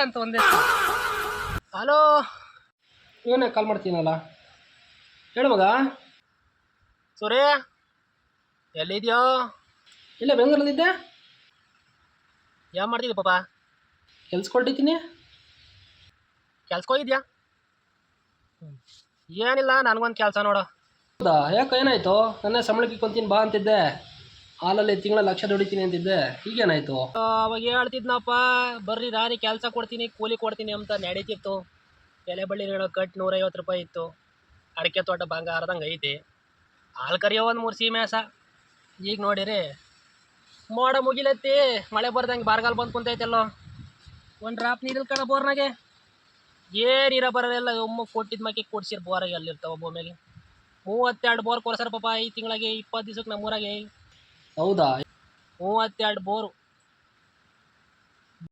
ಅಂತ ಒಂದೇ. ಹಲೋ, ಇವನೇ ಕಾಲ್ ಮಾಡ್ತೀನಲ್ಲ, ಹೇಳು ಮಗ. ಸೂರ್ಯ ಎಲ್ಲಿದ್ಯೋ? ಇಲ್ಲ, ಬೆಂಗಳೂರಲ್ಲಿದ್ದೆ. ಏನು ಮಾಡ್ತಿದ್ದಿ ಪಾಪ? ಕೆಲ್ಸಕೊಟ್ಟಿದ್ದೀನಿ. ಕೆಲ್ಸಕ್ಕೆ ಹೋಗಿದ್ಯಾ? ಏನಿಲ್ಲ, ನನಗೊಂದು ಕೆಲಸ ನೋಡು. ಹೌದಾ, ಯಾಕೆ ಏನಾಯ್ತು? ನನ್ನ ಸಂಬಳಕ್ಕೆ ಕೊಂತೀನಿ ಬಾ ಅಂತಿದ್ದೆ. ಹಾಲಲ್ಲಿ ತಿಂಗಳ ಲಕ್ಷ ದುಡಿತೀನಿ ಅಂತಿದ್ದೆ, ಈಗೇನಾಯ್ತು? ಅವಾಗ ಹೇಳ್ತಿದ್ನಪ್ಪ, ಬರ್ರಿ ರಾರಿ ಕೆಲಸ ಕೊಡ್ತೀನಿ, ಕೂಲಿ ಕೊಡ್ತೀನಿ ಅಂತ ನಡೀತಿತ್ತು. ಎಲೆ ಬಳ್ಳಿ ನೀಡೋ ಕಟ್ 150 ರೂಪಾಯಿ ಇತ್ತು. ಅಡಿಕೆ ತೋಟ ಬಂಗಾರದಂಗೆ ಐತಿ. ಹಾಲು ಕರಿಯೋ ಒಂದು 3 ಸೀಮೆಸ. ಈಗ ನೋಡಿರಿ, ಮೋಡ ಮುಗಿಲತ್ತಿ, ಮಳೆ ಬರ್ದಂಗೆ ಬಾರ್ಗಾಲ್ ಬಂದು ಕುಂತೈತೆಲ್ಲೋ. ಒಂದು ಡ್ರಾಪ್ ನೀರಿಲ್ ಕಣ ಬೋರ್ನಾಗೆ. ನೀರ ಬರೋಲ್ಲ. ಒಮ್ಮ ಕೊಟ್ಟಿದ್ ಮಕ್ಕಿ ಕೊಡ್ಸಿರ್ ಬೋರಾಗೆ ಅಲ್ಲಿರ್ತಾವ ಭೂಮಿಗೆ. 32 ಬೋರ್ ಕೊರ್ಸರ್ ಪಾಪ ಈ ತಿಂಗಳಿಗೆ. 20 ದಿವ್ಸಕ್ಕೆ ನಮ್ಮೂರಾಗೆ ಹೌದಾ? 32 ಬೋರು.